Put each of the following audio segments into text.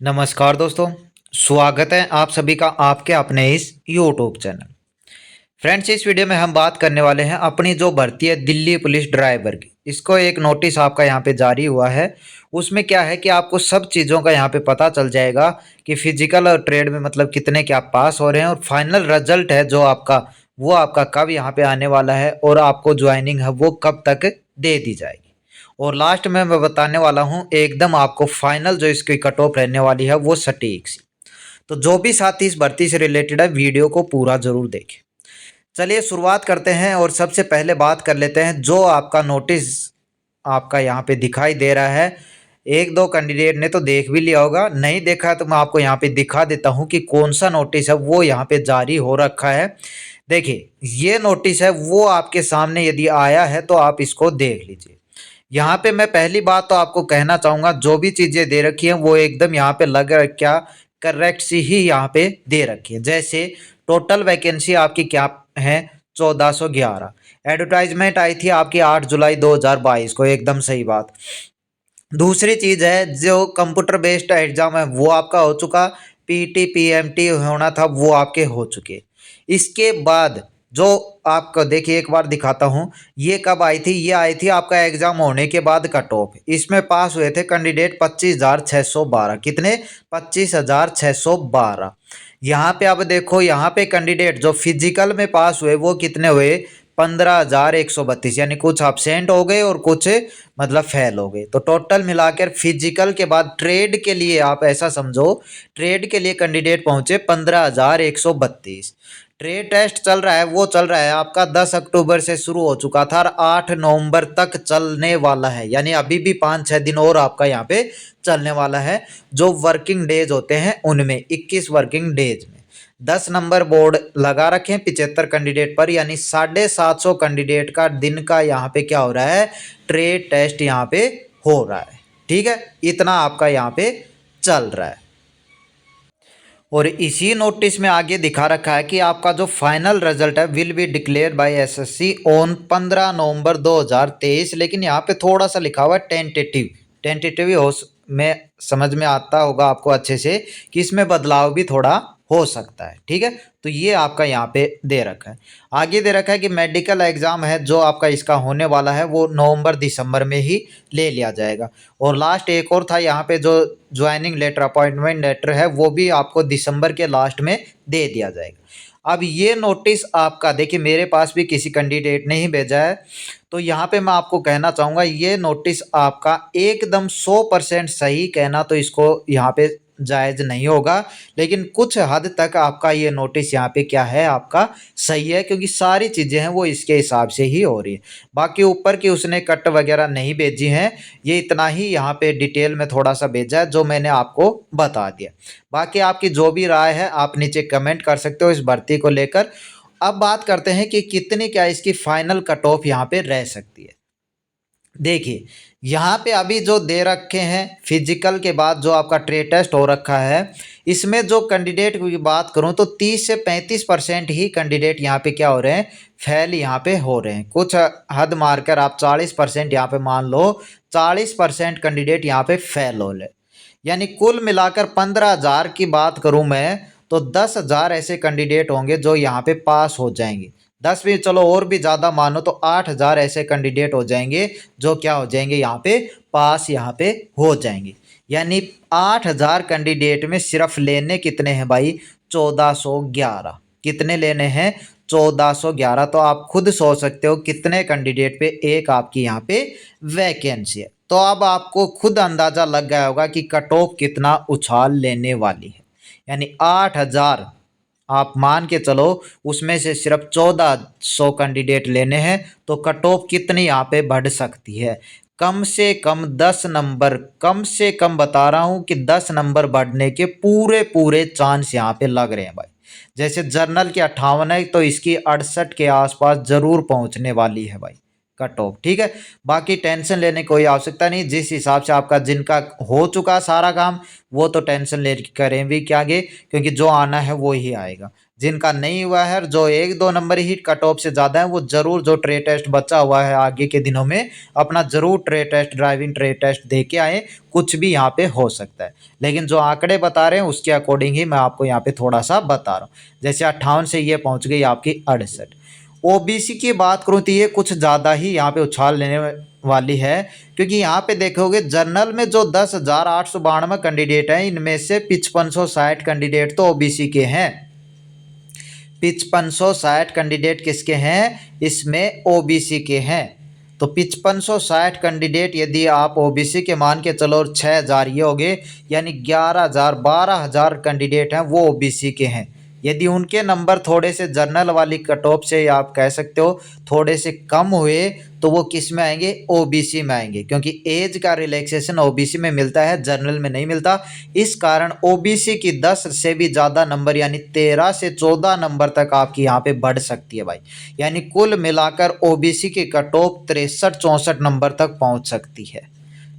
नमस्कार दोस्तों। स्वागत है आप सभी का आपके अपने इस यूट्यूब चैनल। फ्रेंड्स, इस वीडियो में हम बात करने वाले हैं अपनी जो भर्ती है दिल्ली पुलिस ड्राइवर की। इसको एक नोटिस आपका यहाँ पे जारी हुआ है। उसमें क्या है कि आपको सब चीज़ों का यहाँ पे पता चल जाएगा कि फिजिकल और ट्रेड में मतलब कितने के आप पास हो रहे हैं, और फाइनल रिजल्ट है जो आपका वो आपका कब यहाँ पे आने वाला है, और आपको ज्वाइनिंग है वो कब तक दे दी जाएगी। और लास्ट में मैं बताने वाला हूँ एकदम आपको फाइनल जो इसकी कट ऑफ रहने वाली है वो सटीक सी। तो जो भी साथी इस भर्ती से रिलेटेड है वीडियो को पूरा जरूर देखें। चलिए शुरुआत करते हैं और सबसे पहले बात कर लेते हैं जो आपका नोटिस आपका यहाँ पे दिखाई दे रहा है। एक दो कैंडिडेट ने तो देख भी लिया होगा, नहीं देखा तो मैं आपको यहाँ पे दिखा देता हूँ कि कौन सा नोटिस है वो यहाँ पे जारी हो रखा है। देखिए, ये नोटिस है वो आपके सामने यदि आया है तो आप इसको देख लीजिए। यहाँ पे मैं पहली बात तो आपको कहना चाहूँगा, जो भी चीज़ें दे रखी हैं वो एकदम यहाँ पे लग क्या करेक्ट सी ही यहाँ पे दे रखी है। जैसे टोटल वैकेंसी आपकी क्या है, 1411। एडवर्टाइजमेंट आई थी आपकी 8 जुलाई 2022 को, एकदम सही बात। दूसरी चीज़ है जो कंप्यूटर बेस्ड एग्जाम है वो आपका हो चुका, पीटी पीएमटी होना था वो आपके हो चुके। इसके बाद जो आपको देखिए एक बार दिखाता हूँ, ये कब आई थी, ये आई थी आपका एग्जाम होने के बाद कट ऑफ। इसमें पास हुए थे कैंडिडेट 25,612। कितने? 25,612। यहाँ पे अब देखो, यहाँ पे कैंडिडेट जो फिजिकल में पास हुए वो कितने हुए, 15,132। यानी कुछ absent हो गए और कुछ मतलब फेल हो गए। तो टोटल मिलाकर फिजिकल के बाद ट्रेड के लिए आप ऐसा समझो, ट्रेड के लिए कैंडिडेट पहुंचे 15,132। ट्रेड टेस्ट चल रहा है वो चल रहा है आपका 10 अक्टूबर से शुरू हो चुका था और 8 नवंबर तक चलने वाला है। यानी अभी भी 5-6 दिन और आपका यहाँ पे चलने वाला है। जो वर्किंग डेज होते हैं उनमें 21 वर्किंग डेज में 10 नंबर बोर्ड लगा रखे हैं 75 कैंडिडेट पर, यानी 750 कैंडिडेट का दिन का यहाँ पे क्या हो रहा है, ट्रेड टेस्ट यहाँ पे हो रहा है। ठीक है, इतना आपका यहाँ पे चल रहा है। और इसी नोटिस में आगे दिखा रखा है कि आपका जो फाइनल रिजल्ट है will be declare by SSC on 15 नवंबर 2023। लेकिन यहाँ पे थोड़ा सा लिखा हुआ है टेंटेटिव। टेंटेटिव हो में समझ में आता होगा आपको अच्छे से कि इसमें बदलाव भी थोड़ा हो सकता है। ठीक है, तो ये आपका यहाँ पे दे रखा है। आगे दे रखा है कि मेडिकल एग्जाम है जो आपका इसका होने वाला है वो नवंबर दिसंबर में ही ले लिया जाएगा। और लास्ट एक और था यहाँ पे, जो ज्वाइनिंग लेटर अपॉइंटमेंट लेटर है वो भी आपको दिसंबर के लास्ट में दे दिया जाएगा। अब ये नोटिस आपका देखिए, मेरे पास भी किसी कैंडिडेट ने ही भेजा है, तो यहाँ पे मैं आपको कहना चाहूँगा ये नोटिस आपका एकदम 100% सही कहना तो इसको यहाँ पे जायज़ नहीं होगा, लेकिन कुछ हद तक आपका ये नोटिस यहाँ पे क्या है आपका सही है, क्योंकि सारी चीज़ें हैं वो इसके हिसाब से ही हो रही है। बाकी ऊपर की उसने कट वगैरह नहीं भेजी हैं, ये इतना ही यहाँ पे डिटेल में थोड़ा सा भेजा है जो मैंने आपको बता दिया। बाकी आपकी जो भी राय है आप नीचे कमेंट कर सकते हो इस भर्ती को लेकर। अब बात करते हैं कि कितनी क्या इसकी फाइनल कट ऑफ यहाँ पे रह सकती है। देखिए, यहाँ पे अभी जो दे रखे हैं फिजिकल के बाद जो आपका ट्रेड टेस्ट हो रखा है, इसमें जो कैंडिडेट की बात करूँ तो 30 से 35% ही कैंडिडेट यहाँ पे क्या हो रहे हैं, फेल यहाँ पे हो रहे हैं। कुछ हद मारकर आप 40% यहाँ पे मान लो, 40% कैंडिडेट यहाँ पे फेल हो ले। यानी कुल मिलाकर 15,000 की बात करूँ मैं तो 10,000 ऐसे कैंडिडेट होंगे जो यहाँ पे पास हो जाएंगे। 10 भी चलो और भी ज़्यादा मानो तो 8,000 ऐसे कैंडिडेट हो जाएंगे जो क्या हो जाएंगे, यहाँ पे पास यहाँ पे हो जाएंगे। यानी 8,000 कैंडिडेट में सिर्फ लेने कितने हैं भाई, 1411। कितने लेने हैं, 1411। तो आप खुद सोच सकते हो कितने कैंडिडेट पे एक आपकी यहाँ पे वैकेंसी है। तो अब आपको खुद अंदाज़ा लग गया होगा कि कट ऑफ कितना उछाल लेने वाली है। यानी 8,000 आप मान के चलो, उसमें से सिर्फ 1400 कैंडिडेट लेने हैं, तो कट ऑफ कितनी यहाँ पे बढ़ सकती है, कम से कम 10 नंबर, कम से कम बता रहा हूँ कि 10 नंबर बढ़ने के पूरे पूरे चांस यहाँ पे लग रहे हैं भाई। जैसे जर्नल के 58 है तो इसकी 68 के आसपास जरूर पहुँचने वाली है भाई कट ऑफ। ठीक है, बाकी टेंशन लेने की कोई आवश्यकता नहीं। जिस हिसाब से आपका जिनका हो चुका सारा काम वो तो टेंशन ले करें भी क्या आगे, क्योंकि जो आना है वो ही आएगा। जिनका नहीं हुआ है, जो 1-2 नंबर ही कट ऑफ से ज़्यादा है, वो ज़रूर जो ट्रे टेस्ट बचा हुआ है आगे के दिनों में, अपना ज़रूर ट्रे टेस्ट, ड्राइविंग ट्रे टेस्ट दे के आएँ, कुछ भी यहाँ पे हो सकता है। लेकिन जो आंकड़े बता रहे हैं उसके अकॉर्डिंग ही मैं आपको यहाँ पे थोड़ा-सा बता रहा हूँ। जैसे 58 से ये पहुँच गई आपकी 68। ओबीसी की बात करूँ तो ये कुछ ज़्यादा ही यहाँ पे उछाल लेने वाली है, क्योंकि यहाँ पे देखोगे जनरल में जो 10,892 कैंडिडेट हैं, इनमें से 5560 कैंडिडेट तो ओबीसी के हैं। 5560 कैंडिडेट किसके हैं? इसमें ओबीसी के हैं। तो 5560 कैंडिडेट यदि आप ओबीसी के मान के चलो और 6000 ये हो गए, यानी 11,000 12,000 कैंडिडेट हैं वो ओबीसी के हैं। यदि उनके नंबर थोड़े से जनरल वाली कट ऑफ से आप कह सकते हो थोड़े से कम हुए, तो वो किस में आएंगे? ओबीसी में आएंगे, क्योंकि एज का रिलैक्सेशन ओबीसी में मिलता है, जनरल में नहीं मिलता। इस कारण ओबीसी की 10 से भी ज़्यादा नंबर यानी 13 से 14 नंबर तक आपकी यहाँ पे बढ़ सकती है भाई। यानी कुल मिलाकर ओबीसी की कट ऑफ 63-64 नंबर तक पहुँच सकती है।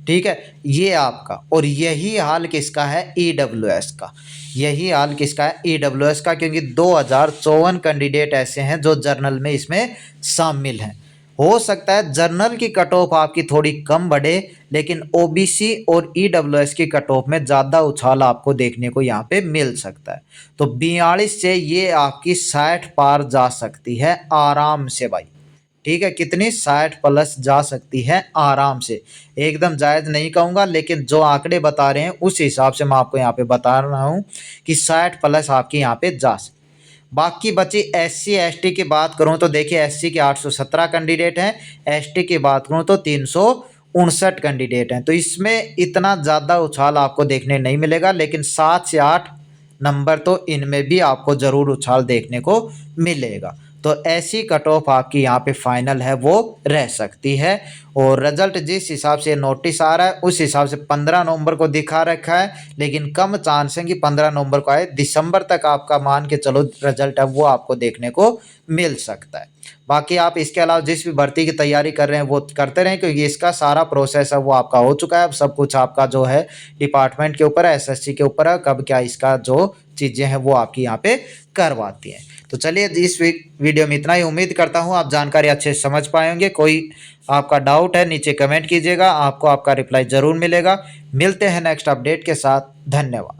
ठीक है, ये आपका। और यही हाल किसका है? ईडब्ल्यूएस का। यही हाल किसका है? ईडब्ल्यूएस का, क्योंकि 2054 कैंडिडेट ऐसे हैं जो जर्नल में इसमें शामिल हैं। हो सकता है जर्नल की कट ऑफ आपकी थोड़ी कम बढ़े, लेकिन ओबीसी और ईडब्ल्यूएस की कट ऑफ में ज़्यादा उछाल आपको देखने को यहाँ पे मिल सकता है। तो 42 से ये आपकी 60 पार जा सकती है आराम से भाई। ठीक है, कितनी? 60 प्लस जा सकती है आराम से। एकदम जायज़ नहीं कहूँगा, लेकिन जो आंकड़े बता रहे हैं उस हिसाब से मैं आपको यहाँ पे बता रहा हूँ कि 60 प्लस आपकी यहाँ पे जा सकती। बाकी बची एससी एसटी की बात करूँ तो देखिए, एससी के 817 कैंडिडेट हैं, एसटी की बात करूँ तो 359 कैंडिडेट हैं। तो इसमें इतना ज़्यादा उछाल आपको देखने नहीं मिलेगा, लेकिन 7 से 8 नंबर तो इनमें भी आपको ज़रूर उछाल देखने को मिलेगा। तो ऐसी कट ऑफ आपकी यहाँ पे फाइनल है वो रह सकती है। और रिजल्ट जिस हिसाब से नोटिस आ रहा है उस हिसाब से 15 नवंबर को दिखा रखा है, लेकिन कम चांस है कि 15 नवंबर को आए। दिसंबर तक आपका मान के चलो रिजल्ट है वो आपको देखने को मिल सकता है। बाकी आप इसके अलावा जिस भी भर्ती की तैयारी कर रहे हैं वो करते रहें, क्योंकि इसका सारा प्रोसेस है वो आपका हो चुका है। अब सब कुछ आपका जो है डिपार्टमेंट के ऊपर है, एसएससी के ऊपर है, कब क्या इसका जो चीज़ें हैं वो आपकी यहाँ पे करवाती हैं। तो चलिए, इस वीडियो में इतना ही। उम्मीद करता हूँ आप जानकारी अच्छे से समझ पाए होंगे। कोई आपका डाउट है नीचे कमेंट कीजिएगा, आपको आपका रिप्लाई ज़रूर मिलेगा। मिलते हैं नेक्स्ट अपडेट के साथ। धन्यवाद।